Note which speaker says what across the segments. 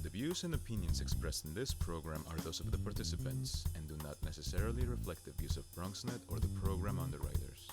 Speaker 1: The views and opinions expressed in this program are those of the participants and do not necessarily reflect the views of BronxNet or the program underwriters.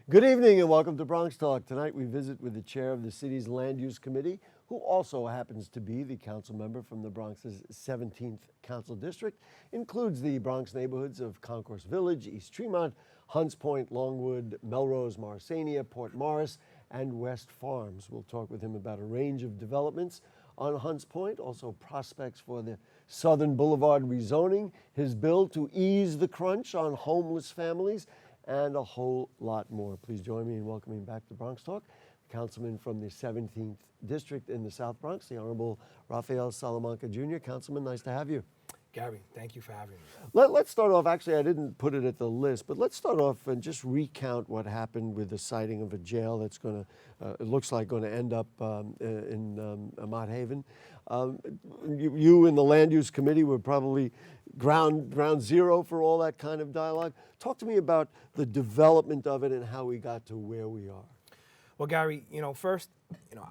Speaker 2: Good evening and welcome to BronxTalk. Tonight we visit with the chair of the city's Land Use Committee, who also happens to be the council member from the Bronx's 17th Council District. Includes the Bronx neighborhoods of Concourse Village, East Tremont, Hunts Point, Longwood, Melrose, Marsania, Port Morris, and West Farms. We'll talk with him about a range of developments on Hunts Point, also prospects for the Southern Boulevard rezoning, his bill to ease the crunch on homeless families, and a whole lot more. Please join me in welcoming back to BronxTalk, Councilman from the 17th District in the South Bronx, the Honorable Rafael Salamanca Jr. Councilman, nice to have you.
Speaker 3: Gary, thank you for having me.
Speaker 2: Let's start off, actually I didn't put it at the list, but let's start off and just recount what happened with the siting of a jail that's going to, it looks like going to end up in Mott Haven. You and the Land Use Committee were probably ground zero for all that kind of dialogue. Talk to me about the development of it and how we got to where we are.
Speaker 3: Well, Gary, first,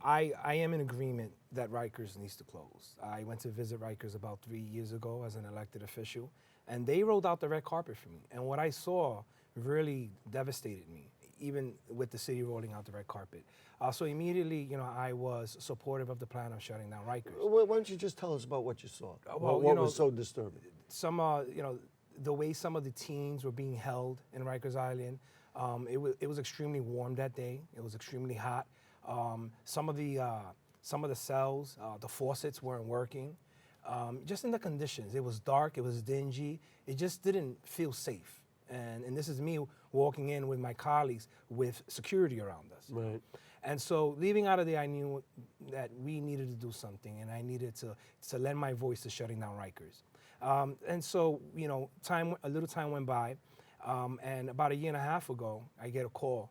Speaker 3: I am in agreement that Rikers needs to close. I went to visit Rikers about 3 years ago as an elected official, and they rolled out the red carpet for me. And what I saw really devastated me, even with the city rolling out the red carpet. So immediately, I was supportive of the plan of shutting down Rikers.
Speaker 2: Why don't you just tell us about what you saw?
Speaker 3: Well,
Speaker 2: what was so disturbing?
Speaker 3: Some, the way some of the teens were being held in Rikers Island. It was extremely warm that day. It was extremely hot. Some of the cells, the faucets weren't working. Just in the conditions, it was dark, it was dingy. It just didn't feel safe. And this is me walking in with my colleagues with security around us.
Speaker 2: Right.
Speaker 3: And so leaving out of there, I knew that we needed to do something, and I needed to lend my voice to shutting down Rikers. And so, a little time went by. And about a year and a half ago, I get a call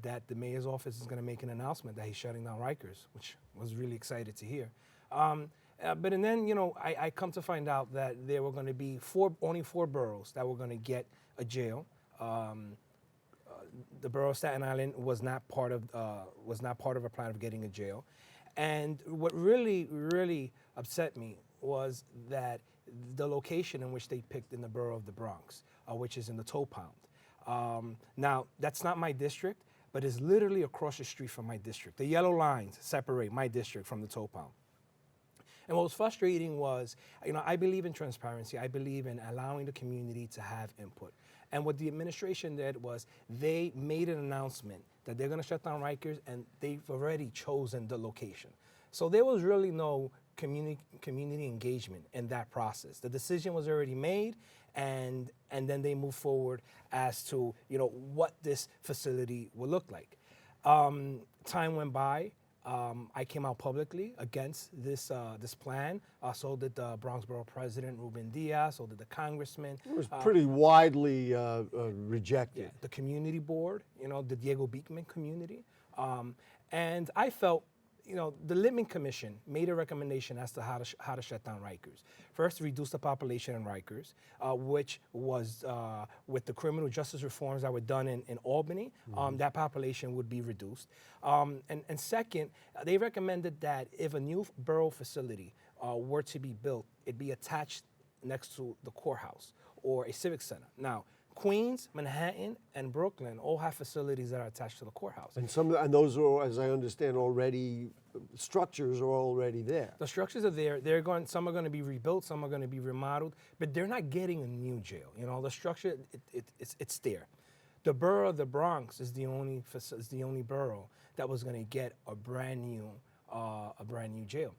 Speaker 3: that the mayor's office is going to make an announcement that he's shutting down Rikers, which was really excited to hear. But then, I come to find out that there were going to be only four boroughs that were going to get a jail. The borough of Staten Island was not part of a plan of getting a jail. And what really, really upset me was that the location in which they picked in the borough of the Bronx, which is in the Tow Pound. Now, that's not my district, but it's literally across the street from my district. The yellow lines separate my district from the Tow Pound. And what was frustrating was, I believe in transparency. I believe in allowing the community to have input. And what the administration did was they made an announcement that they're going to shut down Rikers, and they've already chosen the location. So there was really no community engagement in that process. The decision was already made, and then they moved forward as to what this facility would look like. Time went by. I came out publicly against this plan. So did the Bronx Borough President Ruben Diaz. So did the Congressman.
Speaker 2: It was pretty widely rejected.
Speaker 3: Yeah, the community board, the Diego Beekman community, and I felt. The Littman Commission made a recommendation as to how to shut down Rikers. First, reduce the population in Rikers, which was with the criminal justice reforms that were done in Albany, that population would be reduced. And second, they recommended that if a new borough facility were to be built, it be attached next to the courthouse or a civic center. Now, Queens, Manhattan, and Brooklyn all have facilities that are attached to the courthouse.
Speaker 2: And those are, as I understand, already structures are already there.
Speaker 3: The structures are there. Some are going to be rebuilt, some are going to be remodeled, but they're not getting a new jail. You know, the structure it's there. The borough of the Bronx is the only borough that was going to get a brand new jail.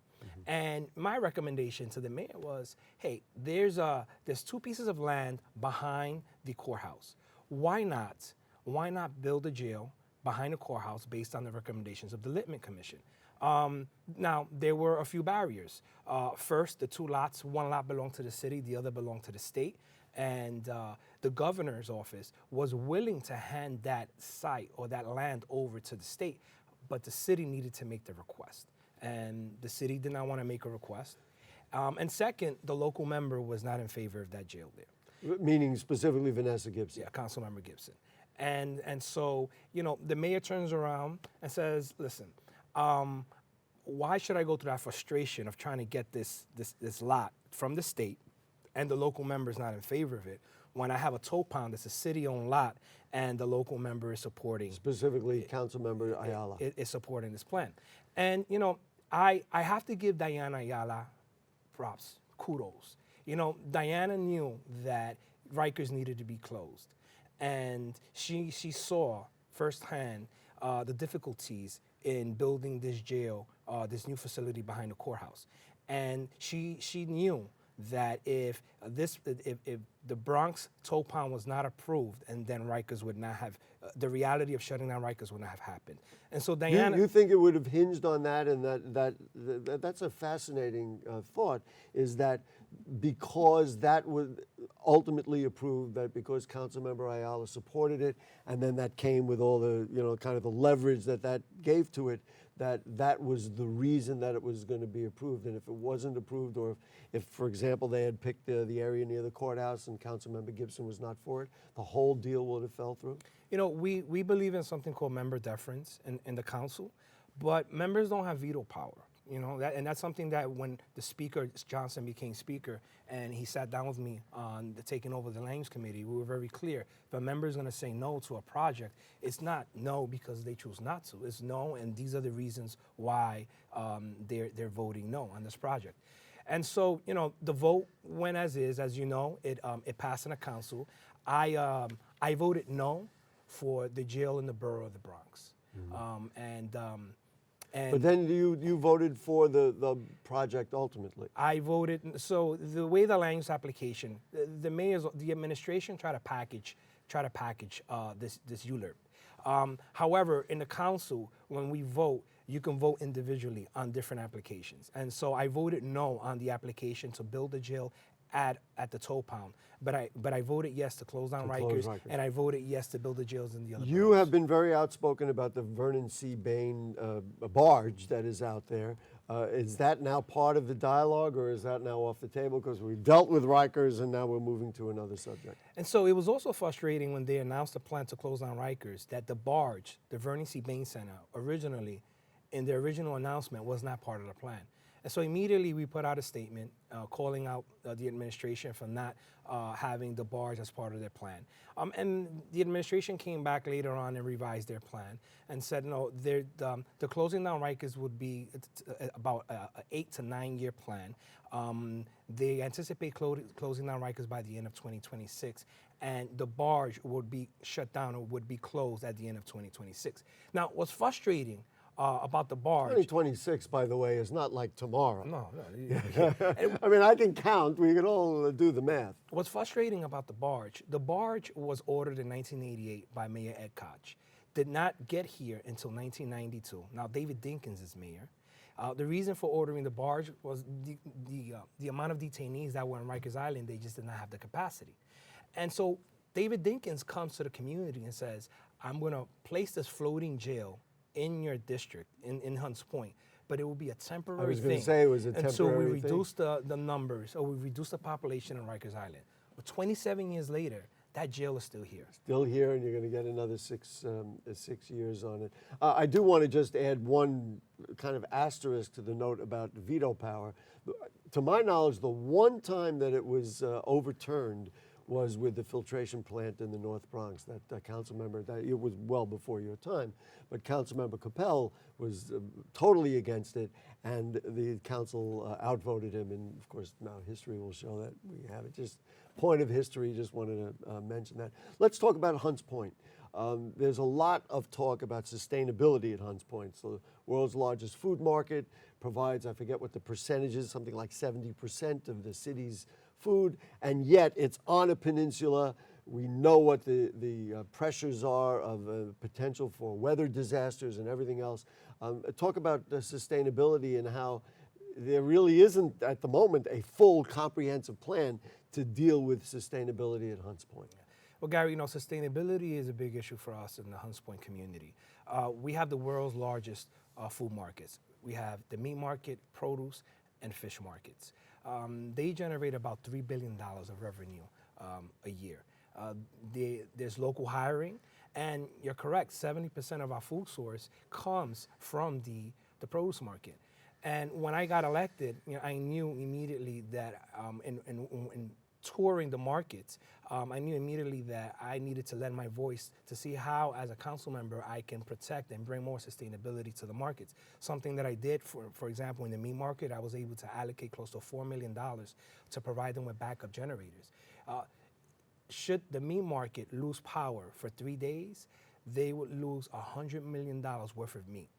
Speaker 3: And my recommendation to the mayor was, hey, there's 2 pieces of land behind the courthouse. Why not build a jail behind the courthouse based on the recommendations of the Littman Commission? Now, there were a few barriers. First, the 2 lots, one lot belonged to the city, the other belonged to the state. And the governor's office was willing to hand that site or that land over to the state, but the city needed to make the request. And the city did not want to make a request. And second, the local member was not in favor of that jail there.
Speaker 2: Meaning specifically Vanessa Gibson.
Speaker 3: Yeah, Councilmember Gibson. And so, you know, the mayor turns around and says, listen, why should I go through that frustration of trying to get this lot from the state and the local member is not in favor of it when I have a tow pound that's a city-owned lot and the local member is supporting.
Speaker 2: Specifically, Councilmember Ayala.
Speaker 3: Is supporting this plan. And, you know, I have to give Diana Ayala props, kudos. You know, Diana knew that Rikers needed to be closed. And she saw firsthand the difficulties in building this jail, this new facility behind the courthouse. And she knew that if the Bronx tow pound was not approved, and then Rikers would not have, the reality of shutting down Rikers would not have happened. And so Diana—
Speaker 2: You think it would have hinged on that, and that's a fascinating thought, is that because that was ultimately approved, that because Councilmember Ayala supported it, and then that came with all the, you know, kind of the leverage that gave to it, that was the reason that it was going to be approved. And if it wasn't approved, or if, for example, they had picked the area near the courthouse and Councilmember Gibson was not for it, the whole deal would have fell through?
Speaker 3: You know, we believe in something called member deference in the council, but members don't have veto power. You know, that's something that when the Speaker, Johnson, became Speaker and he sat down with me on taking over the Lands Committee, we were very clear. If a member is going to say no to a project, it's not no because they choose not to. It's no, and these are the reasons why they're voting no on this project. And so, you know, the vote went as is. As you know, it passed in the council. I voted no for the jail in the borough of the Bronx.
Speaker 2: But then you voted for the project ultimately.
Speaker 3: I voted, so the way the land use application, the administration tried to package this ULURP. However, in the council, when we vote, you can vote individually on different applications. And so I voted no on the application to build a jail at the tow pound. But I voted yes to close down Rikers, and I voted yes to build the jails in the other
Speaker 2: You
Speaker 3: boroughs.
Speaker 2: have been very outspoken about the Vernon C. Bain barge that is out there. Is that now part of the dialogue, or is that now off the table? Because we've dealt with Rikers and now we're moving to another subject.
Speaker 3: And so it was also frustrating when they announced the plan to close down Rikers that the barge, the Vernon C. Bain Center, originally, in their original announcement, was not part of the plan. And so immediately we put out a statement calling out the administration for not having the barge as part of their plan. And the administration came back later on and revised their plan and said, no, the closing down Rikers would be about an 8 to 9 year plan. They anticipate closing down Rikers by the end of 2026, and the barge would be shut down or would be closed at the end of 2026. Now, what's frustrating about the barge.
Speaker 2: 2026, by the way, is not like tomorrow.
Speaker 3: No.
Speaker 2: I mean, I can count. We can all do the math.
Speaker 3: What's frustrating about the barge was ordered in 1988 by Mayor Ed Koch. Did not get here until 1992. Now, David Dinkins is mayor. The reason for ordering the barge was the amount of detainees that were on Rikers Island. They just did not have the capacity. And so David Dinkins comes to the community and says, I'm going to place this floating jail in your district, in Hunts Point, but it will be a temporary thing.
Speaker 2: I was going to say it was a temporary thing.
Speaker 3: And so we reduced the numbers, or we reduced the population in Rikers Island. But 27 years later, that jail is still here.
Speaker 2: Still here, and you're going to get another 6 years on it. I do want to just add one kind of asterisk to the note about veto power. To my knowledge, the one time that it was overturned was with the filtration plant in the North Bronx. That council member, that it was well before your time, but Councilmember Capel was totally against it, and the council outvoted him. And of course, now history will show that we have it. Just point of history. Just wanted to mention that. Let's talk about Hunts Point. There's a lot of talk about sustainability at Hunts Point. So the world's largest food market provides, I forget what the percentage is, something like 70% of the city's food, and yet it's on a peninsula. We know what the pressures are of potential for weather disasters and everything else. Talk about the sustainability and how there really isn't, at the moment, a full comprehensive plan to deal with sustainability at Hunts Point.
Speaker 3: Well, Gary, you know, sustainability is a big issue for us in the Hunts Point community. We have the world's largest food markets. We have the meat market, produce, and fish markets. They generate about $3 billion of revenue a year. There's local hiring, and you're correct, 70% of our food source comes from the produce market. And when I got elected, you know, I knew immediately that in touring the markets, I knew immediately that I needed to lend my voice to see how, as a council member, I can protect and bring more sustainability to the markets. Something that I did, for example, in the meat market, I was able to allocate close to $4 million to provide them with backup generators. Should the meat market lose power for 3 days, they would lose $100 million worth of meat.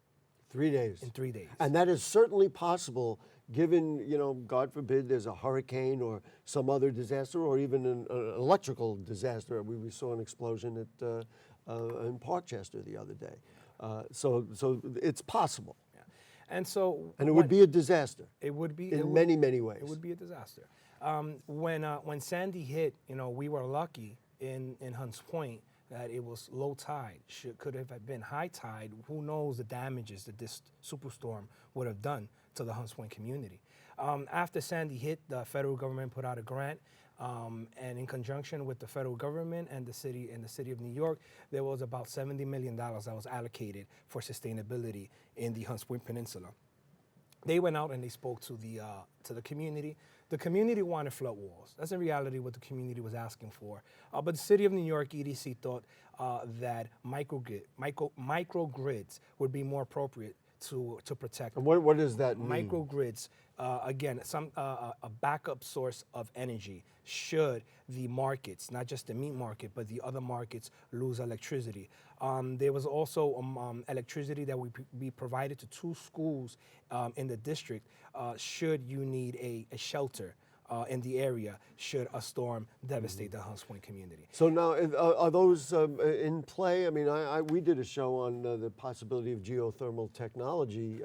Speaker 2: 3 days.
Speaker 3: In 3 days.
Speaker 2: And that is certainly possible given, you know, God forbid there's a hurricane or some other disaster or even an electrical disaster. We saw an explosion at in Parkchester the other day. So it's possible.
Speaker 3: Yeah. And so...
Speaker 2: And it would be a disaster.
Speaker 3: It would be...
Speaker 2: In many ways.
Speaker 3: It would be a disaster. When Sandy hit, you know, we were lucky in Hunts Point that it was low tide. Could have been high tide. Who knows the damages that this superstorm would have done to the Hunts Point community. After Sandy hit, the federal government put out a grant, and in conjunction with the federal government and the city of New York, there was about $70 million that was allocated for sustainability in the Hunts Point Peninsula. They went out and they spoke to the community. The community wanted flood walls. That's in reality what the community was asking for. But the city of New York, EDC, thought that microgrids would be more appropriate to protect.
Speaker 2: And what does that mean?
Speaker 3: Microgrids, again, a backup source of energy should the markets, not just the meat market, but the other markets lose electricity. There was also electricity that would be provided to 2 schools in the district should you need a shelter in the area should a storm devastate the Hunts Point community.
Speaker 2: So now, are those in play? I mean, we did a show on the possibility of geothermal technology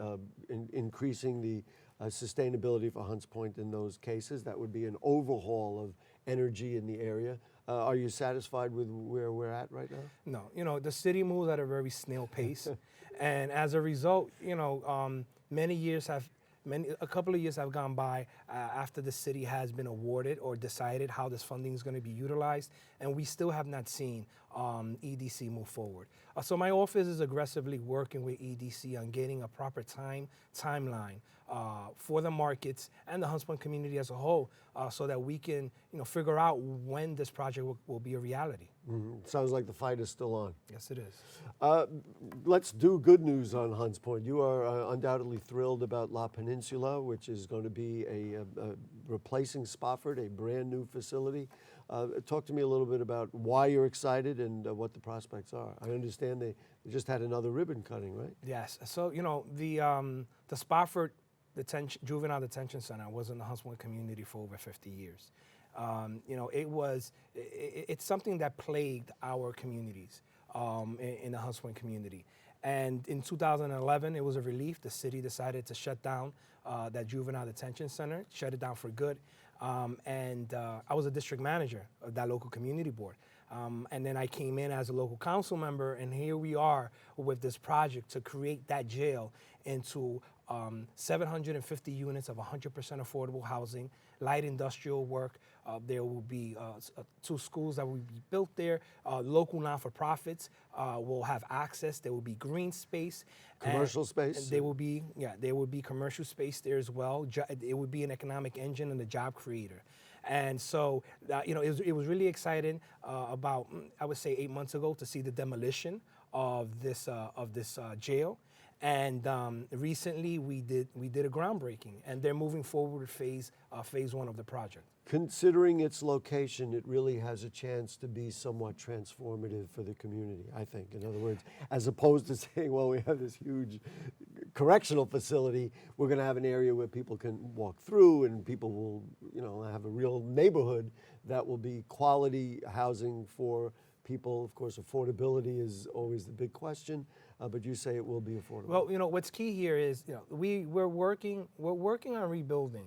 Speaker 2: increasing the sustainability for Hunts Point in those cases. That would be an overhaul of energy in the area. Are you satisfied with where we're at right now? No.
Speaker 3: You know, the city moves at a very snail pace. And as a result, you know, a couple of years have gone by after the city has been awarded or decided how this funding is going to be utilized, and we still have not seen EDC move forward. So my office is aggressively working with EDC on getting a proper timeline for the markets and the Hunts Point community as a whole, so that we can, you know, figure out when this project will be a reality.
Speaker 2: Mm-hmm. Sounds like the fight is still on.
Speaker 3: Yes, it is.
Speaker 2: Let's do good news on Hunts Point. You are undoubtedly thrilled about La Peninsula, which is going to be a replacing Spofford, a brand new facility. Talk to me a little bit about why you're excited and what the prospects are. I understand they just had another ribbon cutting, right?
Speaker 3: Yes. So, you know, the Spofford Juvenile Detention Center was in the Hunts Point community for over 50 years. You know, it's something that plagued our communities in the Hunts Point community. And in 2011, it was a relief. The city decided to shut down that juvenile detention center, shut it down for good. And I was a district manager of that local community board. And then I came in as a local council member, and here we are with this project to create that jail into 750 units of 100% affordable housing, light industrial work. There will be 2 schools that will be built there. Local non-for-profits will have access. There will be green space.
Speaker 2: Commercial space?
Speaker 3: There will be commercial space there as well. It would be an economic engine and a job creator. And so, it was really exciting about, I would say, 8 months ago to see the demolition of this jail. And recently we did a groundbreaking, and they're moving forward with phase one of the project.
Speaker 2: Considering its location, it really has a chance to be somewhat transformative for the community, I think. In other words, as opposed to saying, well, we have this huge correctional facility, we're going to have an area where people can walk through and people will, have a real neighborhood that will be quality housing for people. Of course, affordability is always the big question, but you say it will be affordable.
Speaker 3: Well, what's key here is, we're working on rebuilding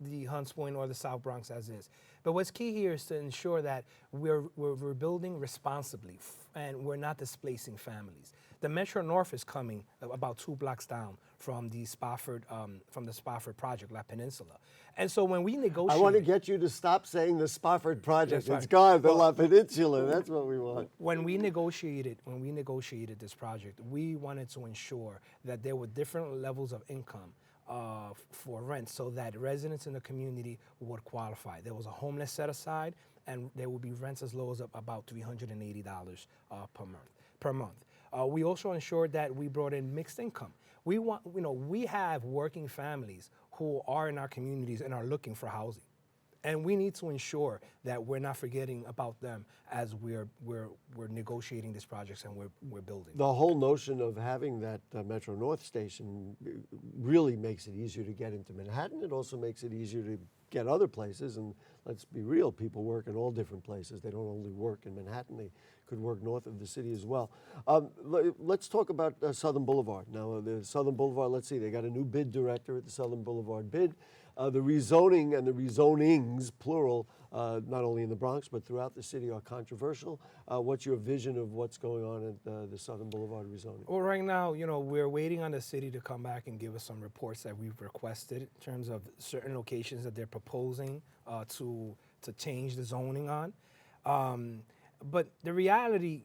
Speaker 3: the Hunts Point or the South Bronx as is. But what's key here is to ensure that we're building responsibly and we're not displacing families. The Metro North is coming about 2 blocks down from the Spofford project, La Peninsula. And so when we negotiate,
Speaker 2: I want to get you to stop saying the Spofford project. It's gone, the La Peninsula. That's what we want.
Speaker 3: When we negotiated this project, we wanted to ensure that there were different levels of income for rent so that residents in the community would qualify. There was a homeless set aside, and there would be rents as low as about $380 per month. We also ensured that we brought in mixed income. We have working families who are in our communities and are looking for housing. And we need to ensure that we're not forgetting about them as we're negotiating these projects and we're building.
Speaker 2: The whole notion of having that Metro North station really makes it easier to get into Manhattan. It also makes it easier to get other places. And let's be real, people work in all different places. They don't only work in Manhattan. They could work north of the city as well. Let's talk about Southern Boulevard. Now, the Southern Boulevard, let's see, they got a new bid director at the Southern Boulevard bid. The rezoning and the rezonings, plural, not only in the Bronx but throughout the city are controversial. What's your vision of what's going on at the Southern Boulevard rezoning?
Speaker 3: Well, right now, we're waiting on the city to come back and give us some reports that we've requested in terms of certain locations that they're proposing to change the zoning on. But the reality,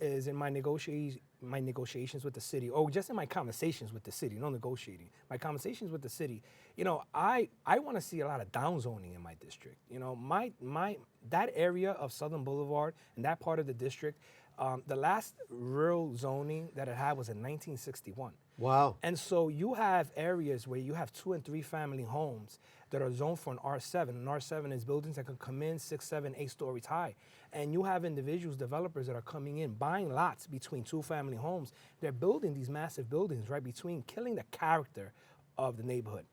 Speaker 3: is in my negotiations with the city, or just in my conversations with the city, no negotiating, my conversations with the city, I want to see a lot of downzoning in my district. That area of Southern Boulevard and that part of the district, the last real zoning that it had was in 1961.
Speaker 2: Wow.
Speaker 3: And so you have areas where you have 2 and 3 family homes that are zoned for an R7. An R7 is buildings that can come in 6, 7, 8 stories high. And you have individuals, developers that are coming in, buying lots between 2 family homes. They're building these massive buildings right between, killing the character of the neighborhood.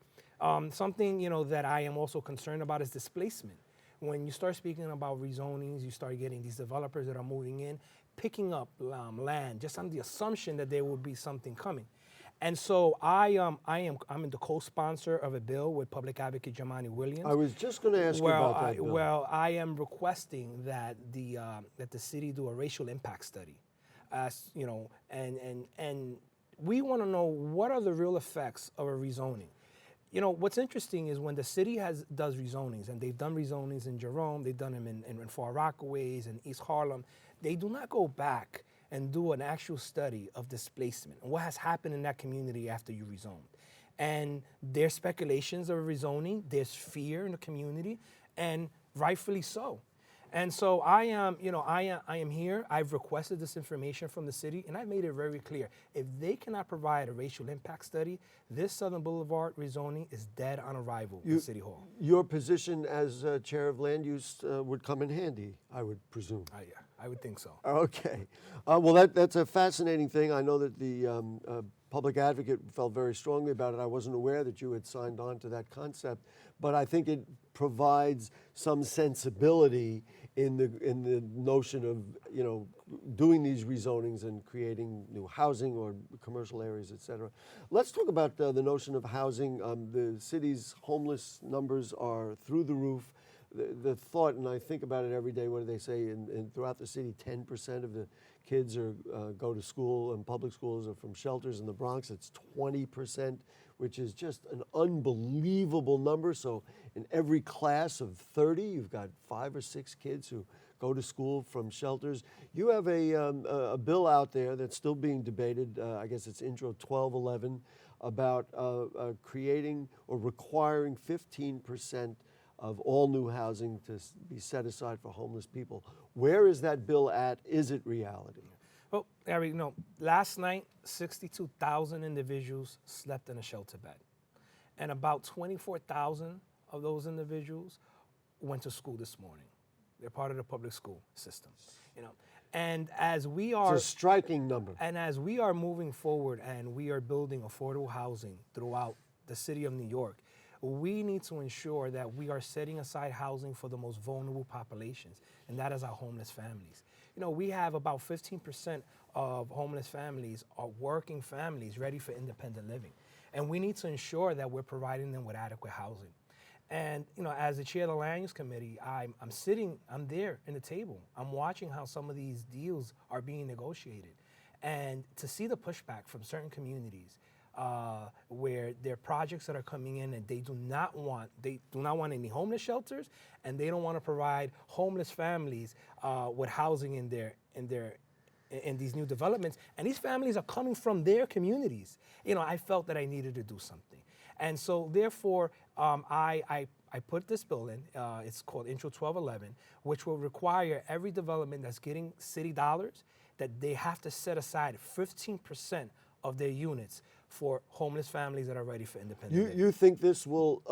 Speaker 3: Something, that I am also concerned about is displacement. When you start speaking about rezonings, you start getting these developers that are moving in, picking up land just on the assumption that there will be something coming. And so I'm in the co-sponsor of a bill with Public Advocate Jamani Williams.
Speaker 2: I was just going to ask you about that bill.
Speaker 3: Well, I am requesting that the city do a racial impact study, and we want to know what are the real effects of a rezoning. What's interesting is when the city does rezonings, and they've done rezonings in Jerome, they've done them in Far Rockaways and East Harlem, they do not go back and do an actual study of displacement and what has happened in that community after you rezoned. And there's speculations of rezoning, there's fear in the community, and rightfully so. And so I am here. I've requested this information from the city, and I've made it very clear. If they cannot provide a racial impact study, this Southern Boulevard rezoning is dead on arrival in City Hall.
Speaker 2: Your position as chair of land use would come in handy, I would presume.
Speaker 3: Yeah, I would think so.
Speaker 2: Okay. Well, that's a fascinating thing. I know that the public advocate felt very strongly about it. I wasn't aware that you had signed on to that concept, but I think it provides some sensibility in the notion of doing these rezonings and creating new housing or commercial areas, et cetera. Let's talk about the notion of housing. The city's homeless numbers are through the roof. The thought, and I think about it every day, what do they say? Throughout the city, 10% of the kids go to school, and public schools are from shelters. In the Bronx, it's 20%, which is just an unbelievable number. So in every class of 30, you've got 5 or 6 kids who go to school from shelters. You have a bill out there that's still being debated, I guess it's Intro 1211, about creating or requiring 15% of all new housing to be set aside for homeless people. Where is that bill at? Is it reality?
Speaker 3: Well, Eric, last night, 62,000 individuals slept in a shelter bed. And about 24,000 of those individuals went to school this morning. They're part of the public school system, And as we are—
Speaker 2: It's a striking number.
Speaker 3: And as we are moving forward and we are building affordable housing throughout the city of New York, we need to ensure that we are setting aside housing for the most vulnerable populations, and that is our homeless families. We have about 15% of homeless families are working families ready for independent living, and we need to ensure that we're providing them with adequate housing. And as the chair of the Land Use Committee, I'm there in the table. I'm watching how some of these deals are being negotiated, and to see the pushback from certain communities where there are projects that are coming in and they do not want any homeless shelters, and they don't want to provide homeless families with housing in these new developments, and these families are coming from their communities. I felt that I needed to do something. And so, therefore, I put this bill in. It's called Intro 1211, which will require every development that's getting city dollars that they have to set aside 15% of their units for homeless families that are ready for independent living.
Speaker 2: You think this will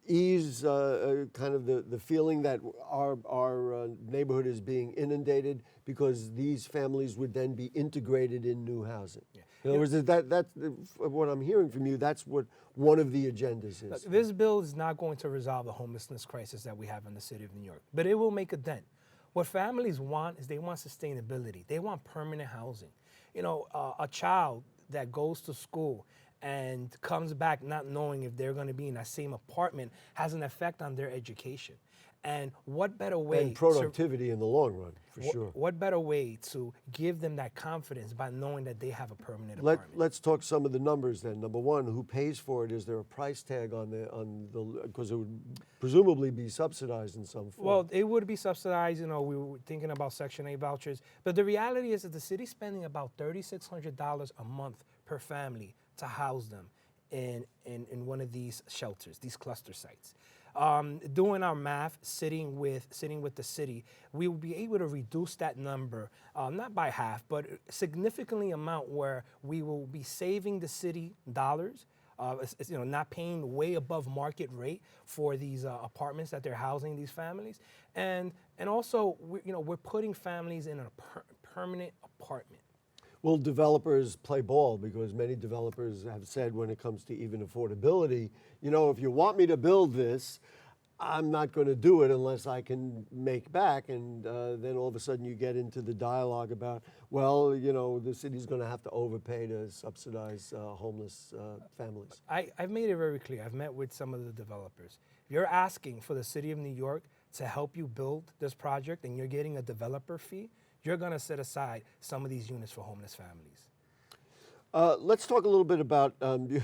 Speaker 2: ease kind of the feeling that our neighborhood is being inundated because these families would then be integrated in new housing? Yeah. In other words, that's what I'm hearing from you. That's what one of the agendas is.
Speaker 3: Look, this bill is not going to resolve the homelessness crisis that we have in the city of New York, but it will make a dent. What families want is they want sustainability. They want permanent housing. A child that goes to school and comes back not knowing if they're going to be in that same apartment has an effect on their education. And what better way—
Speaker 2: And productivity in the long run, for sure.
Speaker 3: What better way to give them that confidence by knowing that they have a permanent apartment?
Speaker 2: Let's talk some of the numbers then. Number one, who pays for it? Is there a price tag on the because it would presumably be subsidized in some form?
Speaker 3: Well, it would be subsidized. We were thinking about Section 8 vouchers, but the reality is that the city's spending about $3,600 a month per family to house them in one of these shelters, these cluster sites. Doing our math, sitting with the city, we will be able to reduce that number, not by half, but significantly amount where we will be saving the city dollars, not paying way above market rate for these apartments that they're housing these families, and also we're putting families in a permanent apartment.
Speaker 2: Will developers play ball? Because many developers have said when it comes to even affordability, if you want me to build this, I'm not going to do it unless I can make back. And then all of a sudden you get into the dialogue about, the city's going to have to overpay to subsidize homeless families.
Speaker 3: I've made it very clear. I've met with some of the developers. If you're asking for the city of New York to help you build this project and you're getting a developer fee, you're going to set aside some of these units for homeless families.
Speaker 2: Let's talk a little bit about the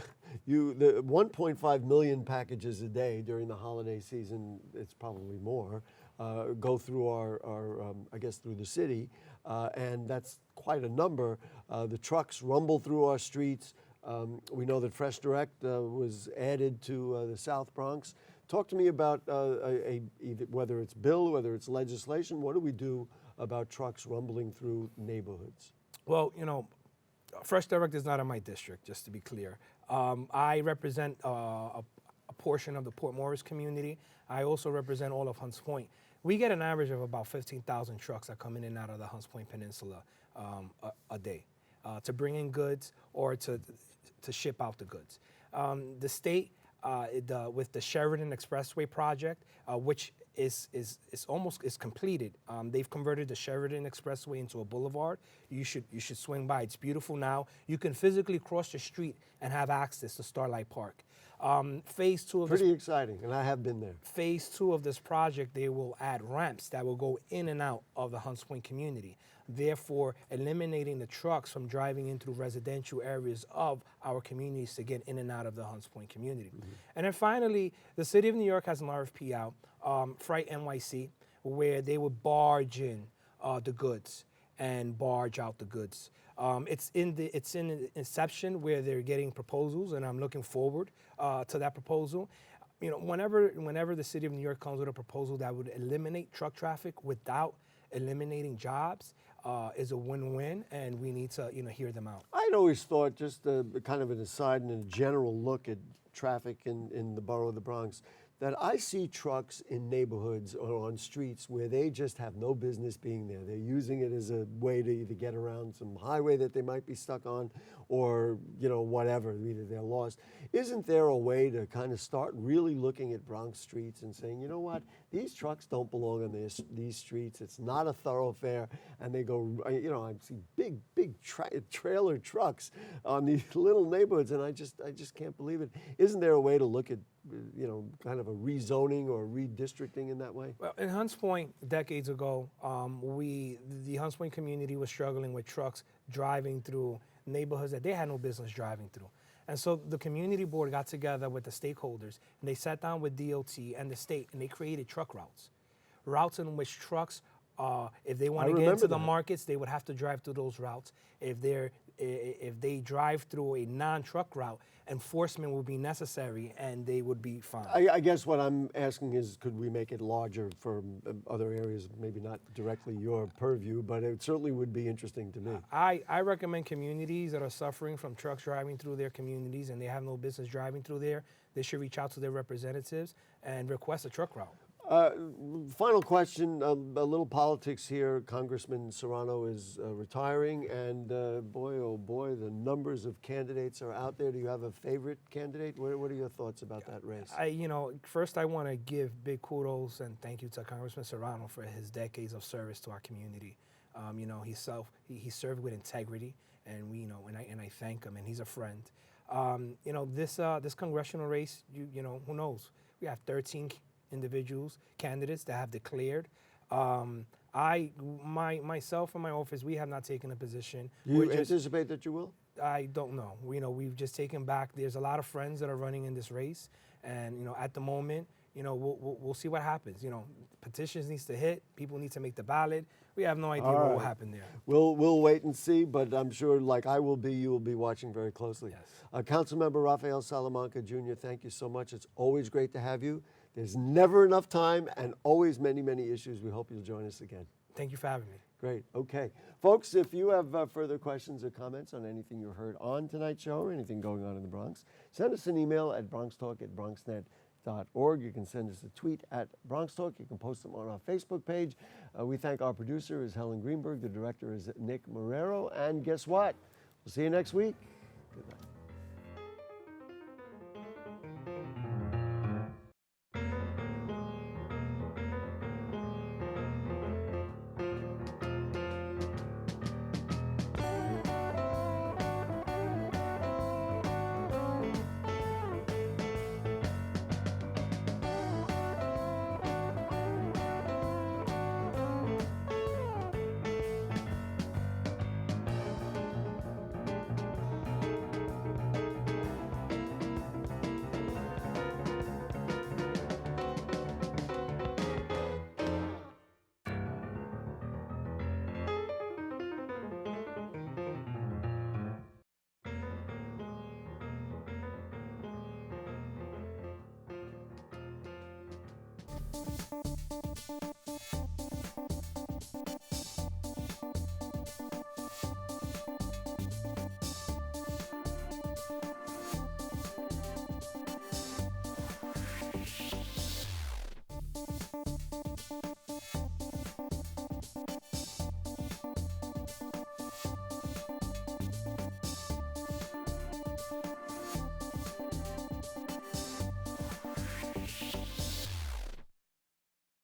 Speaker 2: 1.5 million packages a day during the holiday season. It's probably more. Go through our I guess through the city, and that's quite a number. The trucks rumble through our streets. We know that Fresh Direct was added to the South Bronx. Talk to me about either whether it's bill, whether it's legislation. What do we do about trucks rumbling through neighborhoods?
Speaker 3: Well, Fresh Direct is not in my district, just to be clear. I represent a portion of the Port Morris community. I also represent all of Hunts Point. We get an average of about 15,000 trucks that come in and out of the Hunts Point Peninsula a day to bring in goods or to ship out the goods. The state, with the Sheridan Expressway project, which is almost completed. They've converted the Sheridan Expressway into a boulevard. You should swing by. It's beautiful now. You can physically cross the street and have access to Starlight Park. Phase 2 of
Speaker 2: Pretty exciting, and I have been there.
Speaker 3: Phase 2 of this project, they will add ramps that will go in and out of the Hunts Point community, therefore eliminating the trucks from driving into residential areas of our communities to get in and out of the Hunts Point community. Mm-hmm. And then finally, the City of New York has an RFP out, Fright NYC, where they would barge in the goods and barge out the goods. It's in the inception where they're getting proposals, and I'm looking forward to that proposal. whenever the city of New York comes with a proposal that would eliminate truck traffic without eliminating jobs, is a win-win, and we need to hear them out.
Speaker 2: I'd always thought, just kind of an aside and a general look at traffic in the borough of the Bronx, that I see trucks in neighborhoods or on streets where they just have no business being there. They're using it as a way to either get around some highway that they might be stuck on, or whatever, either they're lost. Isn't there a way to kind of start really looking at Bronx streets and saying, you know what, these trucks don't belong on these streets. It's not a thoroughfare, and they go, I see big trailer trucks on these little neighborhoods, and I just can't believe it. Isn't there a way to look at kind of a rezoning or redistricting in that way?
Speaker 3: Well, in Hunts Point, decades ago, the Hunts Point community was struggling with trucks driving through neighborhoods that they had no business driving through. And so the community board got together with the stakeholders, and they sat down with DOT and the state, and they created truck routes in which trucks, if they want to get into the markets, they would have to drive through those routes. If they drive through a non-truck route, enforcement will be necessary, and they would be fined.
Speaker 2: I guess what I'm asking is, could we make it larger for other areas, maybe not directly your purview, but it certainly would be interesting to me.
Speaker 3: I recommend communities that are suffering from trucks driving through their communities and they have no business driving through there, they should reach out to their representatives and request a truck route.
Speaker 2: Final question, a little politics here. Congressman Serrano is retiring, and boy, oh boy, the numbers of candidates are out there. Do you have a favorite candidate? What are your thoughts about that race?
Speaker 3: First I want to give big kudos and thank you to Congressman Serrano for his decades of service to our community. He served with integrity, and I thank him, and he's a friend. This congressional race, who knows? We have 13 individuals, candidates that have declared. Myself and my office, we have not taken a position.
Speaker 2: You anticipate that you will?
Speaker 3: I don't know. We've just taken back. There's a lot of friends that are running in this race, and at the moment, we'll see what happens. Petitions needs to hit. People need to make the ballot. We have no idea what will happen there.
Speaker 2: We'll wait and see, but I'm sure, like I will be, you will be watching very closely.
Speaker 3: Yes.
Speaker 2: Councilmember Rafael Salamanca Jr., thank you so much. It's always great to have you. There's never enough time and always many, many issues. We hope you'll join us again.
Speaker 3: Thank you for having me.
Speaker 2: Great. Okay. Folks, if you have further questions or comments on anything you heard on tonight's show or anything going on in the Bronx, send us an email at BronxTalk@BronxNet.org. You can send us a tweet at BronxTalk. You can post them on our Facebook page. We thank our producer is Helen Greenberg. The director is Nick Marrero. And guess what? We'll see you next week. Good night.